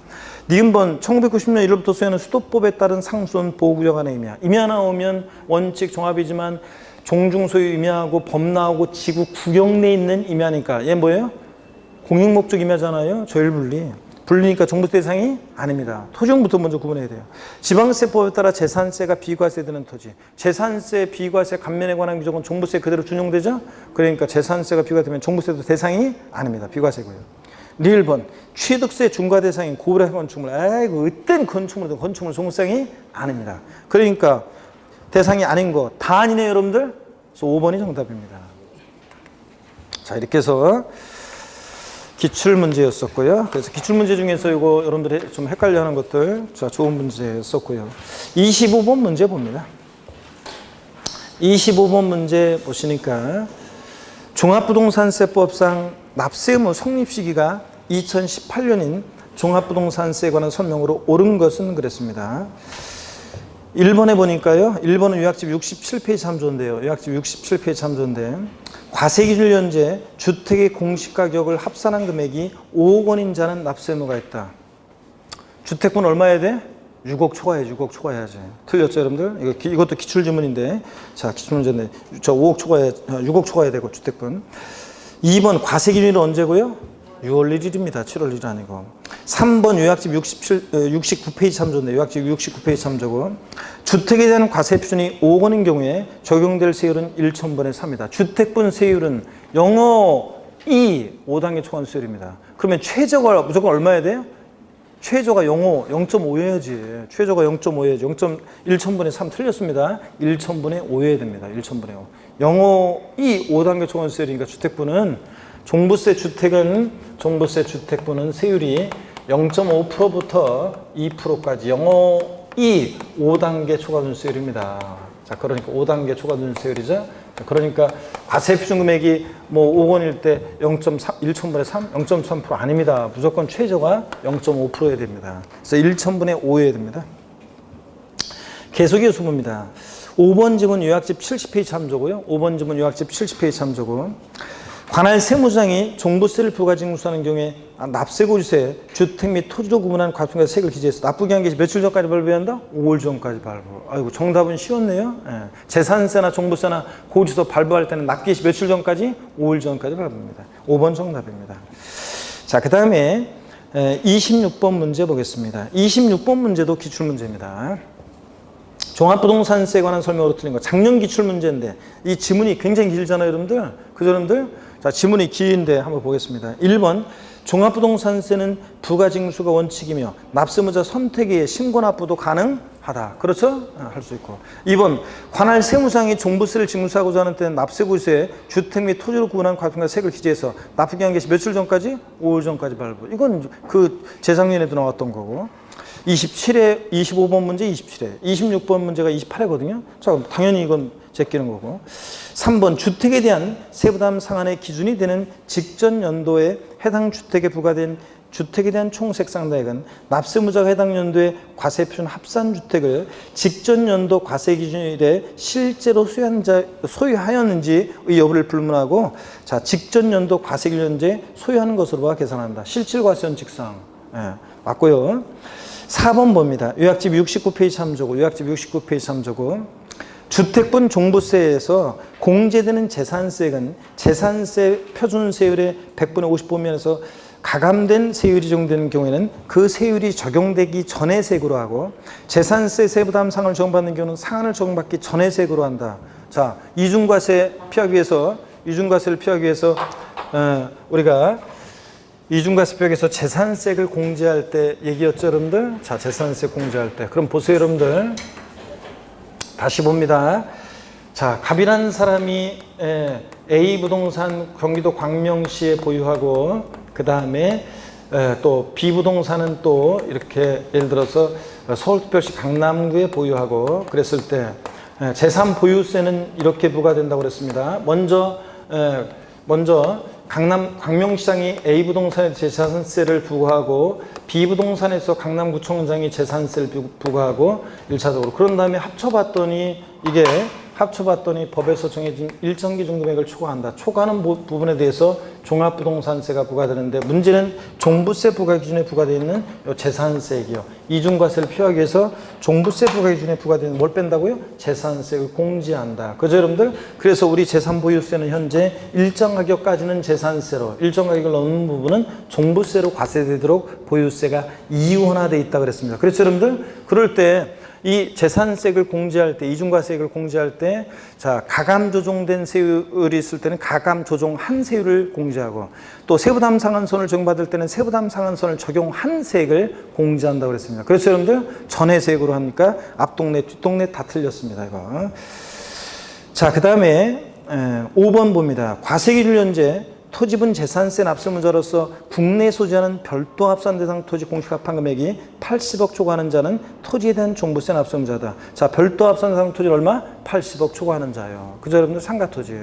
니은번 1990년 1월부터 소유하는 수도법에 따른 상수원 보호구역 안에 임야. 임야 나오면 원칙 종합이지만 종중 소유 임야하고 법 나오고 지구 구역 내에 있는 임야니까 얘 뭐예요? 공익목적 임야잖아요. 저율분리. 분리니까 종부세 대상이 아닙니다. 토지용부터 먼저 구분해야 돼요. 지방세법에 따라 재산세가 비과세되는 토지. 재산세 비과세 감면에 관한 규정은 종부세 그대로 준용되죠? 그러니까 재산세가 비과되면 종부세도 대상이 아닙니다. 비과세고요. 리을번 취득세 중과 대상인 고블의 건축물. 아이고, 어떤 건축물이든 건축물 종부세상이 아닙니다. 그러니까 대상이 아닌 거 다 아니네요, 여러분들. 그래서 5번이 정답입니다. 자, 이렇게 해서 기출문제였었고요. 그래서 기출문제 중에서 이거 여러분들이 좀 헷갈려하는 것들, 자, 좋은 문제였었고요. 25번 문제 봅니다. 25번 문제 보시니까 종합부동산세법상 납세 의무 성립 시기가 2018년인 종합부동산세에 관한 설명으로 옳은 것은 그랬습니다. 1번에 보니까요. 1번은 요약집 67페이지 참조인데요. 요약집 67페이지 참조인데 과세기준일 현재 주택의 공시가격을 합산한 금액이 5억 원인 자는 납세 의무가 있다. 주택분 얼마여야 돼? 6억 초과해, 6억 초과해야지. 틀렸죠, 여러분들? 이것도 기출지문인데. 자, 기출문제인데. 저 5억 초과해, 6억 초과해야 되고, 주택분. 2번 과세기준일은 언제고요? 6월 1일입니다. 7월 1일 아니고. 3번 요약집 69페이지 참조인데, 요약집 69페이지 참조고. 주택에 대한 과세 표준이 5억 원인 경우에 적용될 세율은 1,000분의 3이다. 주택분 세율은 영어 5단계 초과세율입니다. 그러면 최저가 무조건 얼마여야 돼요? 최저가 0.5여야지. 최저가 0.5여야지. 1,000분의 3 틀렸습니다. 1,000분의 5여야 됩니다. 1,000분의 5. 영어 5단계 초과세율이니까 주택분은 종부세 주택분은 세율이 0.5%부터 2%까지 영어 5단계 초과세율입니다. 자, 그러니까 5단계 초과세율이죠. 그러니까 과세 표준 금액이 뭐 5억 원일 때 1,000분의 3, 0.3% 아닙니다. 무조건 최저가 0.5%여야 됩니다. 그래서 1,000분의 5여야 됩니다. 계속이어 수부입니다. 5번 지문 요약집 70페이지 참조고요. 5번 지문 요약집 70페이지 참조고. 관할 세무장이 종부세를 부가징수하는 경우에 납세고지세, 주택 및 토지로 구분한 과세금과 세액을 기재해서 납부기 한 게 며칠 전까지 발부해야 한다? 5월 전까지 발부. 아이고, 정답은 쉬웠네요. 예. 재산세나 종부세나 고지서 발부할 때는 납기 시 며칠 전까지? 5월 전까지 발부입니다. 5번 정답입니다. 자, 그 다음에 26번 문제 보겠습니다. 26번 문제도 기출문제입니다. 종합부동산세에 관한 설명으로 틀린 거. 작년 기출문제인데 이 지문이 굉장히 길잖아요, 여러분들. 그죠, 여러분들? 자, 지문이 긴데 한번 보겠습니다. 1번, 종합부동산세는 부가징수가 원칙이며 납세무자 선택에 의해 신고납부도 가능하다. 그렇죠? 할 수 있고. 2번, 관할 세무상이 종부세를 징수하고자 하는 때는 납세고지서에 주택 및 토지로 구분한 과세금과 세액을 기재해서 납부기 한 개시 며칠 전까지? 5월 전까지 발부. 이건 그 재작년에도 나왔던 거고. 25번 문제 27회, 26번 문제가 28회거든요. 자, 당연히 이건 제끼는 거고. 3번, 주택에 대한 세부담 상한의 기준이 되는 직전 연도에 해당 주택에 부과된 주택에 대한 총색상다액은 납세무자가 해당 연도에 과세 표준 합산 주택을 직전 연도 과세 기준일에 실제로 소유하였는지의 여부를 불문하고, 자, 직전 연도 과세 기준일에 소유하는 것으로 봐 계산한다. 실질과세원 직상. 예, 맞고요. 4번 봅니다. 요약집 69페이지 참조고, 요약집 69페이지 참조고. 주택분 종부세에서 공제되는 재산세액은 재산세 표준세율의 100분의 50보면에서 가감된 세율이 적용되는 경우에는 그 세율이 적용되기 전의 세액으로 하고, 재산세 세부담 상한을 적용받는 경우는 상한을 적용받기 전의 세액으로 한다. 자, 이중과세를 피하기 위해서 우리가 이중과세법에서 재산세를 공제할 때 얘기였죠, 여러분들? 자, 재산세 공제할 때. 그럼 보세요, 여러분들. 다시 봅니다. 자, 갑이라는 사람이 A 부동산 경기도 광명시에 보유하고, 그 다음에 또 B 부동산은 또 이렇게 예를 들어서 서울특별시 강남구에 보유하고 그랬을 때 재산 보유세는 이렇게 부과된다고 그랬습니다. 먼저 광명시장이 A 부동산에 재산세를 부과하고 B 부동산에서 강남구청장이 재산세를 부과하고 1차적으로. 그런 다음에 합쳐봤더니 법에서 정해진 일정 기준 금액을 초과한다. 초과하는 부분에 대해서 종합부동산세가 부과되는데, 문제는 종부세 부과 기준에 부과되어 있는 재산세액이요. 이중과세를 피하기 위해서 종부세 부과 기준에 부과되는 뭘 뺀다고요? 재산세를 공제한다. 그죠, 여러분들? 그래서 우리 재산보유세는 현재 일정 가격까지는 재산세로, 일정 가격을 넘는 부분은 종부세로 과세되도록 보유세가 이원화되어 있다 그랬습니다. 그렇죠, 여러분들? 그럴 때 이 재산세액을 공제할 때, 이중과세액을 공제할 때, 자, 가감 조정된 세율이 있을 때는 가감 조정한 세율을 공제하고, 또 세부담 상한선을 적용받을 때는 세부담 상한선을 적용한 세액을 공제한다고 그랬습니다. 그래서 여러분들 전회세액으로 합니까? 앞동네, 뒷동네 다 틀렸습니다, 이거. 자, 그 다음에 5번 봅니다. 과세기준연제 토지분 재산세 납세문자로서 국내 소지하는 별도 합산 대상 토지 공시가 합한 금액이 80억 초과하는 자는 토지에 대한 종부세 납세문자다. 자, 별도 합산 대상 토지는 얼마? 80억 초과하는 자예요. 그죠, 여러분들? 상가토지.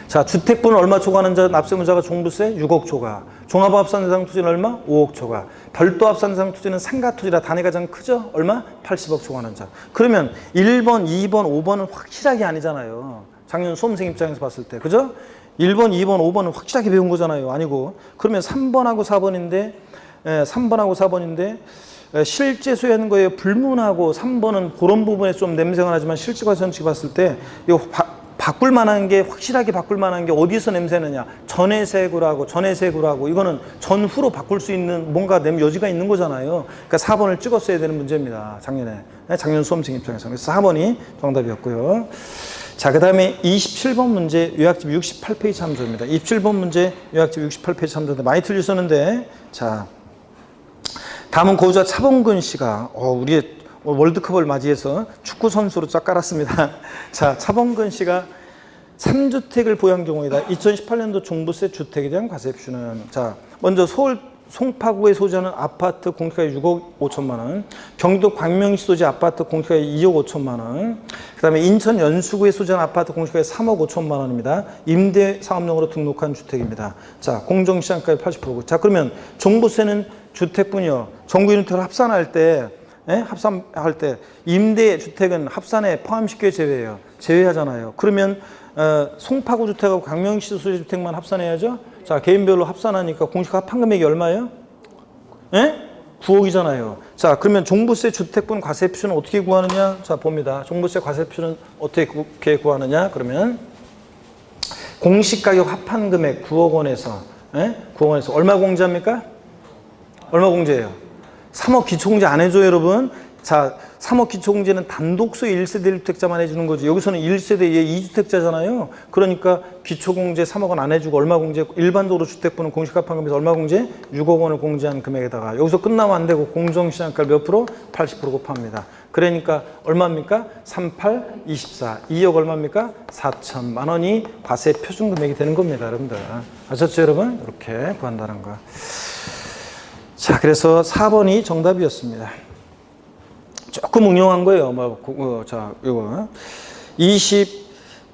자, 주택분은 얼마 초과하는 자 납세문자가 종부세? 6억 초과. 종합합산 대상 토지는 얼마? 5억 초과. 별도 합산 대상 토지는 상가토지라 단위가 가장 크죠? 얼마? 80억 초과하는 자. 그러면 1번, 2번, 5번은 확실하게 아니잖아요. 작년 수험생 입장에서 봤을 때. 그죠? 1번, 2번, 5번은 확실하게 배운 거잖아요. 아니고. 그러면 3번하고 4번인데, 3번하고 4번인데, 실제 소유하는 거에 불문하고 3번은 그런 부분에 좀 냄새가 나지만 실제과 전치 봤을 때, 이거 바꿀 만한 게, 확실하게 바꿀 만한 게 어디서 냄새느냐. 전회세액으로 하고, 전회세액으로 하고, 이거는 전후로 바꿀 수 있는 뭔가 여지가 있는 거잖아요. 그러니까 4번을 찍었어야 되는 문제입니다. 작년에. 작년 수험생 입장에서. 그래서 4번이 정답이었고요. 자, 그 다음에 27번 문제 요약집 68페이지 참조입니다. 27번 문제 요약집 68페이지 참조인데 많이 틀리셨는데, 자, 다음은 고우자 차범근 씨가 우리의 월드컵을 맞이해서 축구 선수로 쫙 깔았습니다. 자, 차범근 씨가 3주택을 보유한 경우이다. 2018년도 종부세 주택에 대한 과세표는, 자, 먼저 서울 송파구에 소지하는 아파트 공시가액 6억 5천만 원, 경기도 광명시 소지 아파트 공시가액 2억 5천만 원, 그 다음에 인천 연수구에 소지하는 아파트 공시가액 3억 5천만 원입니다. 임대 사업용으로 등록한 주택입니다. 자, 공정시장가액 80%고. 자, 그러면 종부세는 주택분이요. 정부임대를 합산할 때, 합산할 때 임대 주택은 합산에 포함시켜 제외해요. 제외하잖아요. 그러면 송파구 주택하고 광명시 소지 주택만 합산해야죠. 자, 개인별로 합산하니까 공시가 합한 금액이 얼마예요? 9억이잖아요. 자, 그러면 종부세 주택분 과세표는 어떻게 구하느냐? 자, 봅니다. 종부세 과세표는 어떻게 구하느냐? 그러면 공시가격 합한 금액 9억 원에서 9억 원에서 얼마 공제합니까? 얼마 공제해요? 3억 기초공제 안 해줘요, 여러분. 자, 3억 기초공제는 단독소유 1세대 1주택자만 해주는 거지. 여기서는 1세대 2주택자잖아요. 그러니까 기초공제 3억은 안 해주고 얼마 공제? 일반적으로 주택분은 공시가판금에서 얼마 공제? 6억 원을 공제한 금액에다가 여기서 끝나면 안 되고 공정시장가를 몇 프로? 80% 곱합니다. 그러니까 얼마입니까? 38, 24. 2억 얼마입니까? 4천만 원이 과세 표준 금액이 되는 겁니다, 여러분들. 아셨죠, 여러분? 이렇게 구한다는 거. 자, 그래서 4번이 정답이었습니다. 조금 응용한 거예요. 자, 이거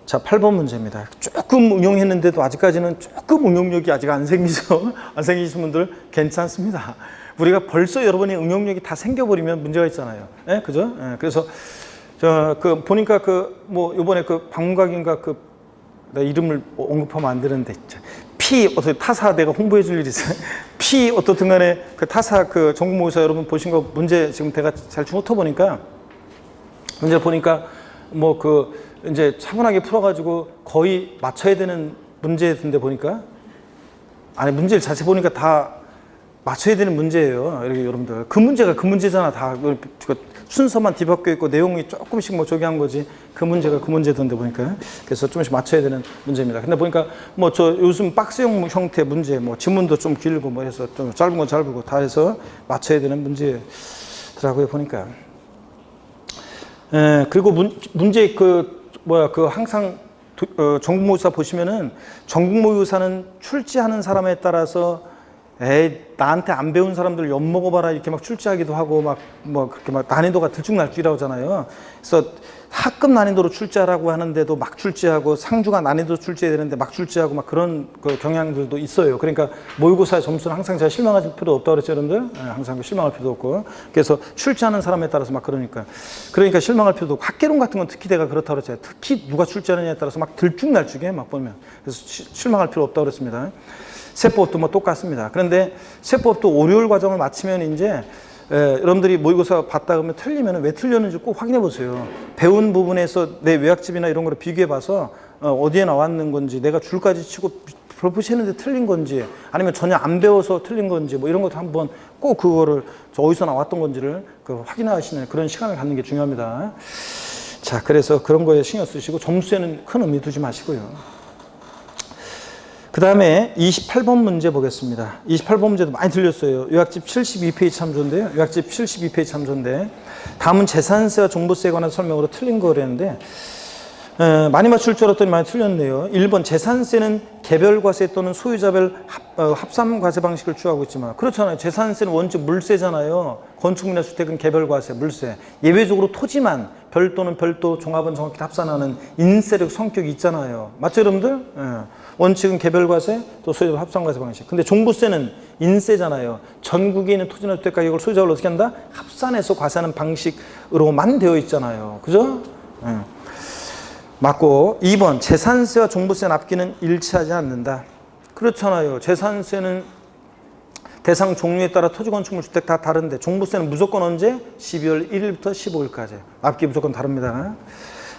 8번 문제입니다. 조금 응용했는데도 아직까지는 조금 응용력이 아직 안 생기죠. 안 생기신 분들 괜찮습니다. 우리가 벌써 여러분이 응용력이 다 생겨버리면 문제가 있잖아요. 그죠? 그래서 보니까 요번에 방문각인가 내 이름을 언급하면 안 되는데, 어떻게 타사 내가 홍보해 줄 일이 있어요. 어떻든 간에 타사 전국모의사 여러분 보신 거 문제 지금 제가 잘 훑어보니까, 문제 보니까 이제 차분하게 풀어가지고 거의 맞춰야 되는 문제던데 보니까, 아니, 문제를 자세히 보니까 다 맞춰야 되는 문제예요. 이렇게 여러분들. 그 문제가 그 문제잖아. 다 순서만 뒤바뀌어 있고 내용이 조금씩 저기 한 거지. 그 문제가 그 문제던데 보니까. 그래서 조금씩 맞춰야 되는 문제입니다. 근데 보니까 요즘 박스형 형태 문제, 지문도 좀 길고 해서 좀 짧은 건 짧고 다 해서 맞춰야 되는 문제더라고요, 보니까. 그리고 문제 항상 전국모의사 보시면은 전국모의사는 출제하는 사람에 따라서 나한테 안 배운 사람들 엿먹어봐라 이렇게 막 출제하기도 하고 그렇게 난이도가 들쭉날쭉이라고 하잖아요. 그래서 하급 난이도로 출제하라고 하는데도 막 출제하고, 상주가 난이도 출제해야 되는데 막 출제하고 그런 경향들도 있어요. 그러니까 모의고사의 점수는 항상 제가 실망할 필요도 없다고 그랬죠, 여러분들. 항상 실망할 필요도 없고. 그래서 출제하는 사람에 따라서 그러니까 실망할 필요도 없고, 학개론 같은 건 특히 내가 그렇다고 그랬잖아요. 특히 누가 출제하느냐에 따라서 들쭉날쭉해 보면. 그래서 실망할 필요 없다고 그랬습니다. 세법도 똑같습니다. 그런데 세법도 5, 6월 과정을 마치면 이제 여러분들이 모의고사 봤다 그러면 틀리면 왜 틀렸는지 꼭 확인해 보세요. 배운 부분에서 내 요약집이나 이런 거를 비교해 봐서 어디에 나왔는 건지, 내가 줄까지 치고 보시는데 틀린 건지 아니면 전혀 안 배워서 틀린 건지 뭐 이런 것도 한번 꼭 그거를 저 어디서 나왔던 건지를 확인하시는 그런 시간을 갖는 게 중요합니다. 자, 그래서 그런 거에 신경 쓰시고 점수에는 큰 의미 두지 마시고요. 그 다음에 28번 문제 보겠습니다. 28번 문제도 많이 틀렸어요. 요약집 72페이지 참조인데요. 요약집 72페이지 참조인데 다음은 재산세와 종부세에 관한 설명으로 틀린 거랬는데 많이 맞출 줄 알았더니 많이 틀렸네요. 1번 재산세는 개별과세 또는 소유자별 합산과세 방식을 취하고 있지만 그렇잖아요. 재산세는 원칙 물세잖아요. 건축물이나 주택은 개별과세, 물세. 예외적으로 토지만 별도는 별도, 종합은 정확히 합산하는 인세력 성격이 있잖아요. 맞죠 여러분들? 원칙은 개별과세, 또 소유자별 합산과세 방식. 근데 종부세는 인세잖아요. 전국에 있는 토지나 주택 가격을 소유자별 어떻게 한다? 합산해서 과세하는 방식으로만 되어 있잖아요. 그죠? 맞고 2번 재산세와 종부세 납기는 일치하지 않는다. 그렇잖아요. 재산세는 대상 종류에 따라 토지, 건축물, 주택 다 다른데 종부세는 무조건 언제? 12월 1일부터 15일까지. 납기 무조건 다릅니다.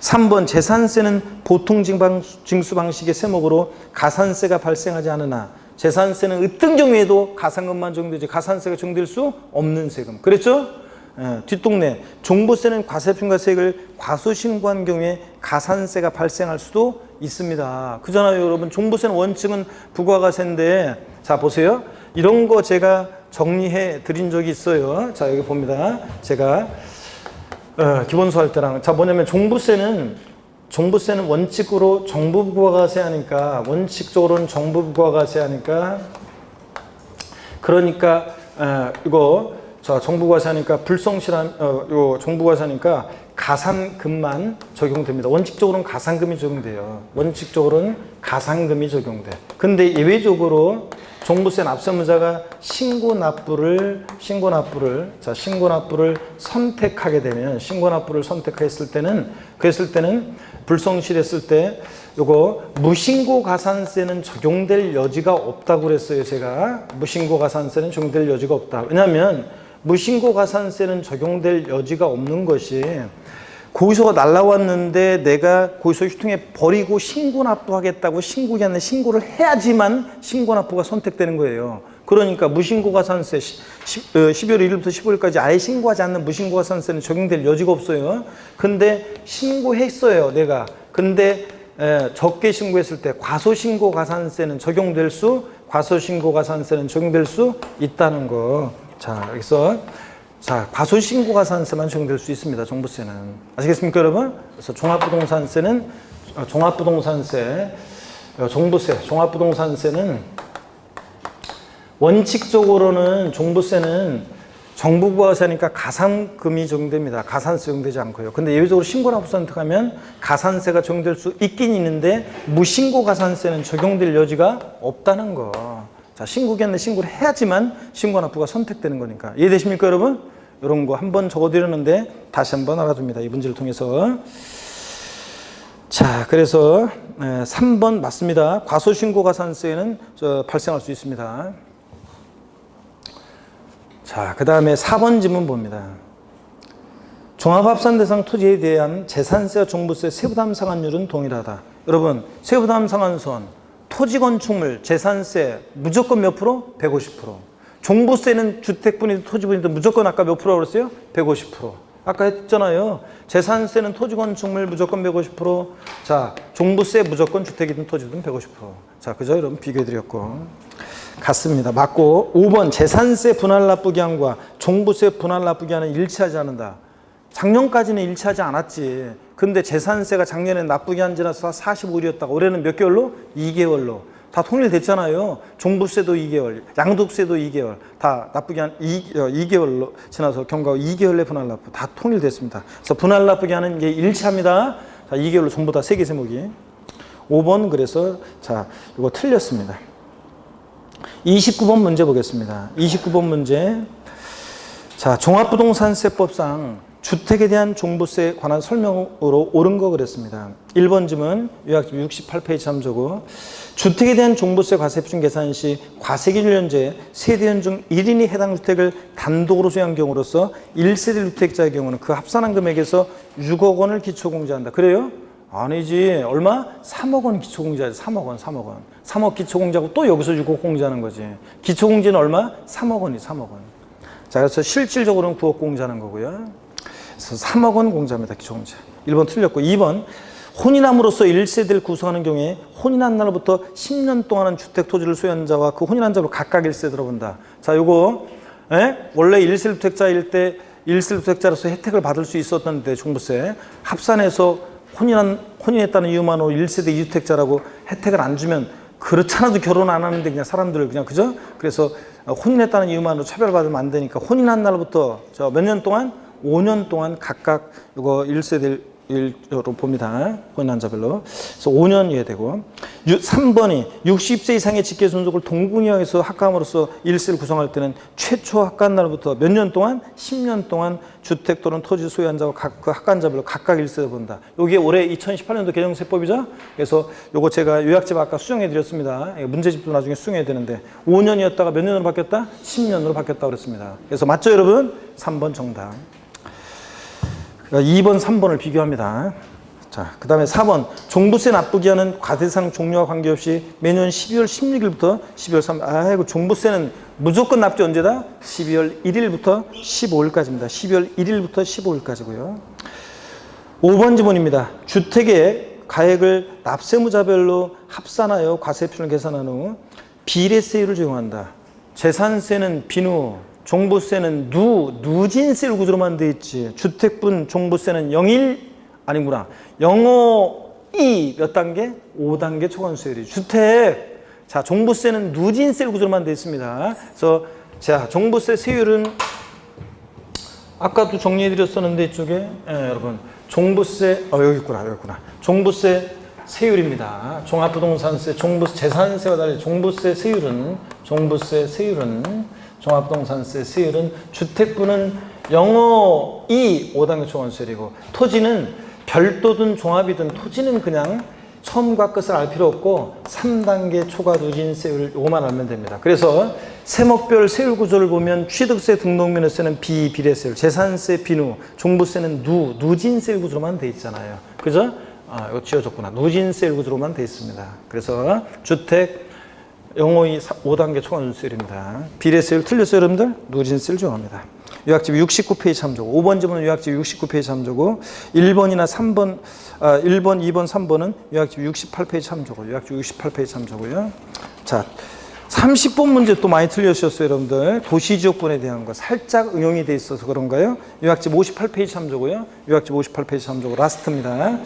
3번 재산세는 보통 징수 방식의 세목으로 가산세가 발생하지 않으나 재산세는 어떤 경우에도 가산금만 적용되지 가산세가 적용될 수 없는 세금. 그랬죠? 뒷동네 종부세는 과세표과세액을 과소신고한 경우에 가산세가 발생할 수도 있습니다. 그잖아요 여러분. 종부세는 원칙은 부과과세인데 자 보세요. 이런 거 제가 정리해 드린 적이 있어요. 자 여기 봅니다. 제가 기본수 할 때랑 자 뭐냐면 종부세는 원칙으로 정부 부과과세 하니까 원칙적으로는 정부 부과과세 하니까 그러니까 이거 자, 정부과세 하니까 정부과세 하니까 가산금만 적용됩니다. 원칙적으로는 가산금이 적용돼요. 원칙적으로는 가산금이 적용돼. 근데 예외적으로 종부세 납세문자가 신고납부를 선택하게 되면 신고납부를 선택했을 때는 불성실했을 때 요거 무신고 가산세는 적용될 여지가 없다고 그랬어요. 제가 무신고 가산세는 적용될 여지가 없다. 왜냐하면 무신고 가산세는 적용될 여지가 없는 것이 고의소가 날라왔는데 내가 고의소 휴통에 버리고 신고납부하겠다고 신고기 아니라 신고를 해야지만 신고납부가 선택되는 거예요. 그러니까 무신고 가산세 12월 1일부터 15일까지 아예 신고하지 않는 무신고 가산세는 적용될 여지가 없어요. 근데 신고했어요 내가. 근데 적게 신고했을 때 과소신고 가산세는 적용될 수 있다는 거. 자, 여기서 자, 과소신고 가산세만 적용될 수 있습니다. 종부세는. 아시겠습니까, 여러분? 그래서 종합부동산세는 종합부동산세는 원칙적으로는 종부세는 정부 부과세니까 가산금이 적용됩니다. 가산세 적용되지 않고요. 근데 예외적으로 신고납부 선택하면 가산세가 적용될 수 있긴 있는데 무신고 가산세는 적용될 여지가 없다는 거. 자, 신고기한테 신고를 해야지만 신고납부가 선택되는 거니까. 이해되십니까, 여러분? 이런 거 한번 적어드렸는데 다시 한번 알아둡니다. 이 문제를 통해서. 자, 그래서 3번 맞습니다. 과소신고 가산세는 발생할 수 있습니다. 자, 그 다음에 4번 질문 봅니다. 종합합산 대상 토지에 대한 재산세와 종부세 세부담 상환율은 동일하다. 여러분, 세부담 상환선 토지 건축물 재산세 무조건 몇 프로? 150%. 종부세는 주택분이든 토지분이든 무조건 아까 몇 프로 그랬어요? 150%. 아까 했잖아요. 재산세는 토지 건축물 무조건 150%. 자, 종부세 무조건 주택이든 토지든 150%. 자, 그죠? 여러분 비교해 드렸고. 같습니다. 맞고 5번 재산세 분할 납부기한과 종부세 분할 납부기한은 일치하지 않는다. 작년까지는 일치하지 않았지. 근데 재산세가 작년에 납부기한 지나서 45일이었다가 올해는 몇 개월로? 2개월로. 다 통일됐잖아요. 종부세도 2개월, 양도세도 2개월. 다 납부기한 2개월로 지나서 경과후 2개월 내 분할 납부 다 통일됐습니다. 그래서 분할 납부기한은 이게 일치합니다. 자, 2개월로 전부 다 3개 세목이. 5번 그래서 자, 이거 틀렸습니다. 29번 문제 보겠습니다. 29번 문제. 자, 종합부동산세법상 주택에 대한 종부세에 관한 설명으로 옳은 거 그랬습니다. 1번 질문 요약집 68페이지 참조고 주택에 대한 종부세 과세표준 계산 시 과세기준 현재 세대원 중 1인이 해당 주택을 단독으로 소유한 경우로서 1세대 주택자의 경우는 그 합산한 금액에서 6억 원을 기초공제한다. 그래요? 아니지. 얼마? 3억 원 기초공제하지. 3억 원, 3억 원. 3억 기초공제하고 또 여기서 6억 공제하는 거지. 기초공제는 얼마? 3억 원이 3억 원. 자, 그래서 실질적으로는 9억 공제하는 거고요. 그래서 3억 원 공제합니다. 기초공제. 1번 틀렸고 2번 혼인함으로써 1세대를 구성하는 경우에 혼인한 날부터 10년 동안은 주택 토지를 소유한 자와 그 혼인한 자로 각각 1세대로 본다. 자, 요거 원래 1세대주택자일 때 1세대주택자로서 혜택을 받을 수 있었는데 종부세 합산해서 혼인했다는 이유만으로 1세대 2주택자라고 혜택을 안 주면 그렇잖아도 결혼 안 하는데 그냥 사람들을 그냥 그죠? 그래서 혼인했다는 이유만으로 차별받으면 안 되니까 혼인한 날부터 몇 년 동안? 5년 동안 각각 이거 1세대로 봅니다. 혼인한 자별로. 그래서 5년 이해되고 3번이 60세 이상의 직계손속을 동분이하에서 합감으로써 1세를 구성할 때는 최초 합간 날부터 몇 년 동안? 10년 동안 주택 또는 토지 소유한 자와 그 합간자별로 각각 1세를 본다. 이게 올해 2018년도 개정세법이죠. 그래서 요거 제가 요약집 아까 수정해 드렸습니다. 문제집도 나중에 수정해야 되는데 5년이었다가 몇 년으로 바뀌었다? 10년으로 바뀌었다고 그랬습니다. 그래서 맞죠 여러분? 3번 정답. 2번, 3번을 비교합니다. 자, 그 다음에 4번. 종부세 납부기한은 과세상 종류와 관계없이 매년 12월 16일부터 12월 3일. 아이고, 종부세는 무조건 납부 언제다? 12월 1일부터 15일까지입니다. 12월 1일부터 15일까지고요. 5번 지문입니다. 주택의 가액을 납세무자별로 합산하여 과세표를 계산한 후 비례세율을 적용한다. 재산세는 비누, 종부세는 누진세율 구조로만 돼 있지. 주택분 종부세는 0일 아니구나. 052 몇 단계? 5단계 초과세율이. 주택. 자, 종부세는 누진세율 구조로만 돼 있습니다. 그래서 자, 종부세 세율은 아까도 정리해 드렸었는데 이쪽에 여러분 종부세 여기 있구나. 여기 있구나. 종부세 세율입니다. 종합부동산세, 종부세 재산세와 달리 종부세 세율은 종합부동산세 세율은 주택부는 052 5단계 초과세율이고 토지는 별도든 종합이든 토지는 그냥 처음과 끝을 알 필요 없고 3단계 초과 누진세율 요거만 알면 됩니다. 그래서 세목별 세율 구조를 보면 취득세 등록면허세는 비례세율, 재산세 비누, 종부세는 누진세율 구조로만 돼 있잖아요. 그죠? 이거 지어졌구나. 누진세율 구조로만 돼 있습니다. 그래서 주택 052 5단계 초과 누진세율입니다. 비례세율 틀렸어요, 여러분들? 누진세율 적용합니다. 요약집 69페이지 참조고 5번 지문은 요약집 69페이지 참조고 1번이나 3번 1번, 2번, 3번은 요약집 68페이지 참조고 요약집 68페이지 참조고요. 자, 30번 문제 또 많이 틀려주셨어요, 여러분들. 도시지역분에 대한 거 살짝 응용이 돼 있어서 그런가요? 요약집 58페이지 참조고요. 요약집 58페이지 참조고 라스트입니다.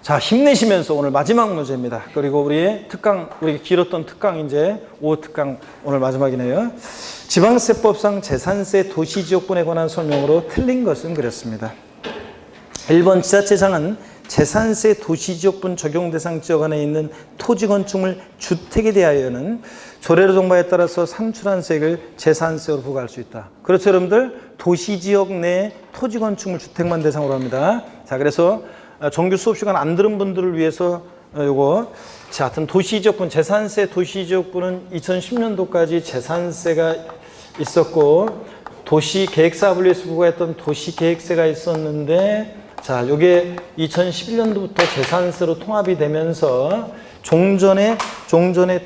자, 힘내시면서 오늘 마지막 문제입니다. 그리고 우리 특강, 우리 길었던 특강 이제 5특강 오늘 마지막이네요. 지방세법상 재산세 도시지역분에 관한 설명으로 틀린 것은 그랬습니다. 1번 지자체장은 재산세 도시지역분 적용 대상 지역 안에 있는 토지 건축물 주택에 대하여는 조례로 정부에 따라서 산출한 세액을 재산세로 부과할 수 있다. 그렇죠, 여러분들? 도시지역 내 토지 건축물 주택만 대상으로 합니다. 자, 그래서 정규 수업 시간 안 들은 분들을 위해서 요거 자, 하여튼 도시지역분 재산세 도시지역분은 2010년도까지 재산세가 있었고 도시계획사업을 위해서 부과했던 도시계획세가 있었는데 자, 요게 2011년도부터 재산세로 통합이 되면서 종전에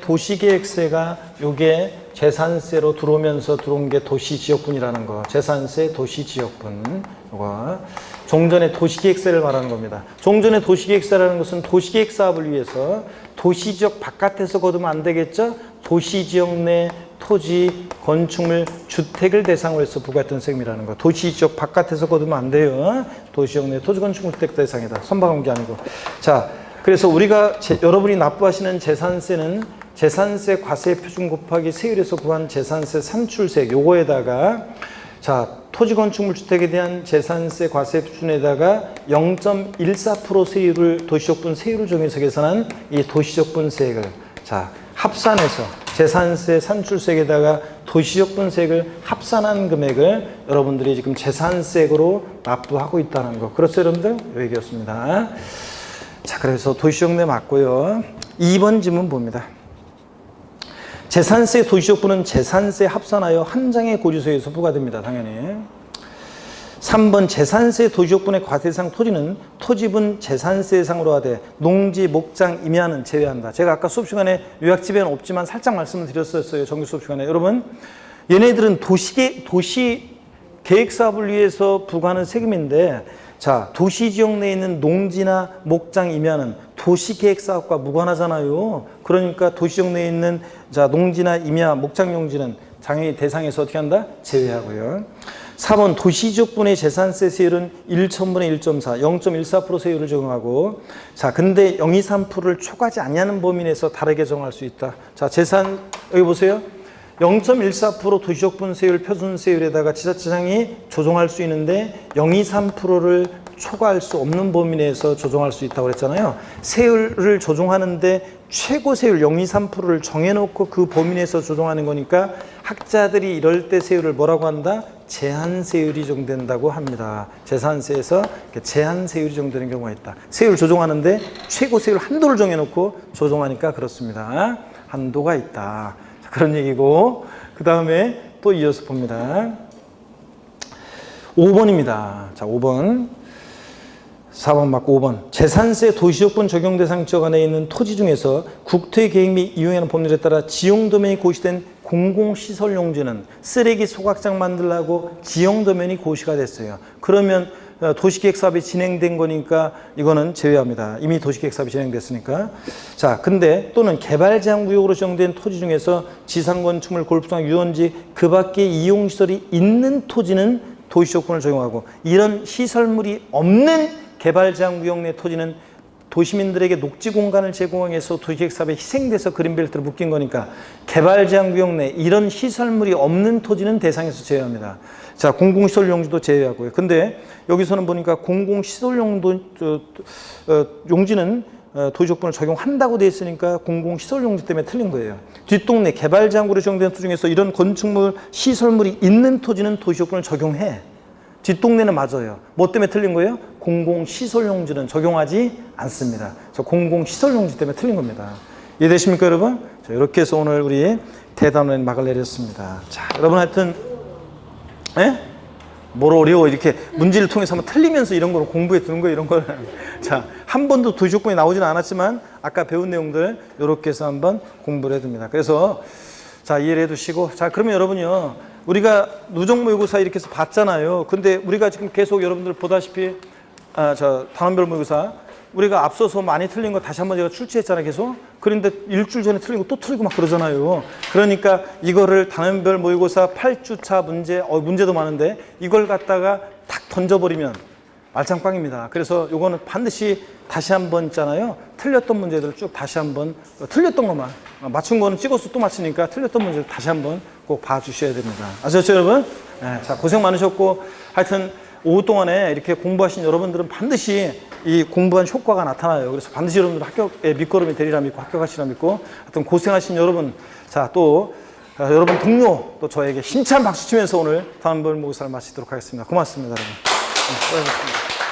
도시계획세가 요게 재산세로 들어오면서 들어온 게 도시지역분이라는 거. 재산세 도시지역분. 요거. 종전의 도시계획세를 말하는 겁니다. 종전의 도시계획세라는 것은 도시계획 사업을 위해서 도시지역 바깥에서 거두면 안 되겠죠? 도시지역 내 토지, 건축물, 주택을 대상으로 해서 부과했던 세금이라는 거. 도시지역 바깥에서 거두면 안 돼요. 도시지역 내 토지, 건축물, 주택 대상이다. 선박한 게 아니고. 자, 그래서 우리가 여러분이 납부하시는 재산세는 재산세 과세 표준 곱하기 세율에서 구한 재산세 산출세 요거에다가 자, 토지 건축물 주택에 대한 재산세 과세 표준에다가 0.14% 세율을 도시적분 세율을 정해서 계산한 이 도시적분 세액을 자, 합산해서 재산세 산출세액에다가 도시적분 세액을 합산한 금액을 여러분들이 지금 재산세액으로 납부하고 있다는 거. 그렇죠, 여러분들? 요 얘기였습니다. 자, 그래서 도시적 내 맞고요. 2번 지문 봅니다. 재산세 도시적분은 재산세 합산하여 한 장의 고지서에서 부과됩니다. 당연히. 3번 재산세 도시조건의 과세대상 토지는 토지분 재산세 대상으로 하되 농지, 목장, 임야는 제외한다. 제가 아까 수업 시간에 요약집에는 없지만 살짝 말씀을 드렸었어요. 정규 수업 시간에. 여러분, 얘네들은 도시 계획사업을 위해서 부과하는 세금인데, 자, 도시지역 내에 있는 농지나 목장, 임야는 도시계획사업과 무관하잖아요. 그러니까 도시지역 내에 있는 자 농지나 임야, 목장 용지는 당연히 대상에서 어떻게 한다? 제외하고요. 4번 도시지역분의 재산세 세율은 1,000분의 1.4, 0.14% 세율을 적용하고, 자, 근데 0.23%를 초과하지 아니하는 범위 내에서 다르게 정할 수 있다. 자, 재산, 여기 보세요. 0.14% 도시적분 세율, 표준 세율에다가 지자체장이 조정할 수 있는데 0.23%를 초과할 수 없는 범위 내에서 조정할 수 있다고 그랬잖아요. 세율을 조정하는데 최고 세율 0.23%를 정해놓고 그 범위 내에서 조정하는 거니까 학자들이 이럴 때 세율을 뭐라고 한다? 제한세율이 적용된다고 합니다. 재산세에서 제한세율이 적용되는 경우가 있다. 세율 조정하는데 최고 세율 한도를 정해놓고 조정하니까 그렇습니다. 한도가 있다. 그런 얘기고, 그 다음에 또 이어서 봅니다. 5번입니다. 자, 5번. 4번 맞고 5번. 재산세 도시조건 적용 대상 지역 안에 있는 토지 중에서 국토의 계획 및 이용하는 법률에 따라 지용도면이 고시된 공공시설 용지는 쓰레기 소각장 만들라고 지형도면이 고시가 됐어요. 그러면 도시계획사업이 진행된 거니까 이거는 제외합니다. 이미 도시계획사업이 진행됐으니까. 자, 근데 또는 개발제한구역으로 지정된 토지 중에서 지상건축물, 골프장, 유원지 그 밖에 이용시설이 있는 토지는 도시조건을 적용하고, 이런 시설물이 없는 개발제한구역 내 토지는 도시민들에게 녹지 공간을 제공해서 도시계획사업에 희생돼서 그린벨트로 묶인 거니까 개발제한구역 내 이런 시설물이 없는 토지는 대상에서 제외합니다. 자, 공공시설 용지도 제외하고요. 근데 여기서는 보니까 공공시설 용지는 도시조건을 적용한다고 돼 있으니까 공공시설 용지 때문에 틀린 거예요. 뒷동네 개발제한구로 지정된 토지 중에서 이런 건축물, 시설물이 있는 토지는 도시조건을 적용해. 뒷동네는 맞아요. 뭐 때문에 틀린 거예요? 공공시설용지는 적용하지 않습니다. 저 공공시설용지 때문에 틀린 겁니다. 이해되십니까, 여러분? 자, 이렇게 해서 오늘 우리 대단원 막을 내렸습니다. 자, 여러분 하여튼, 뭘 어려워. 이렇게 문제를 통해서 한번 틀리면서 이런 걸 공부해 두는 거예요, 이런 거를. 자, 한 번도 도시조건이 나오지는 않았지만 아까 배운 내용들 이렇게 해서 한번 공부를 해둡니다. 그래서 자, 이해를 해두시고, 자, 그러면 여러분요, 우리가 누적모의고사 이렇게 해서 봤잖아요. 근데 우리가 지금 계속 여러분들 보다시피 단원별 모의고사 우리가 앞서서 많이 틀린 거 다시 한번 제가 출제했잖아요, 계속. 그런데 일주일 전에 틀린 거 또 틀리고 막 그러잖아요. 그러니까 이거를 단원별 모의고사 8주차 문제도 많은데 이걸 갖다가 탁 던져버리면 말짱꽝입니다. 그래서 요거는 반드시 다시 한번 있잖아요. 틀렸던 문제들을 쭉 다시 한번, 틀렸던 것만, 맞춘 거는 찍어서 또 맞추니까 틀렸던 문제를 다시 한번 꼭 봐주셔야 됩니다. 아셨죠, 여러분? 네, 자, 고생 많으셨고, 하여튼 오후 동안에 이렇게 공부하신 여러분들은 반드시 이 공부한 효과가 나타나요. 그래서 반드시 여러분들 합격의 밑거름이 되리라 믿고 합격하시라 믿고, 하여튼 고생하신 여러분, 자, 또 여러분 동료 또 저에게 힘찬 박수 치면서 오늘 단원별 모의고사를 마치도록 하겠습니다. 고맙습니다, 여러분. 수고하셨습니다.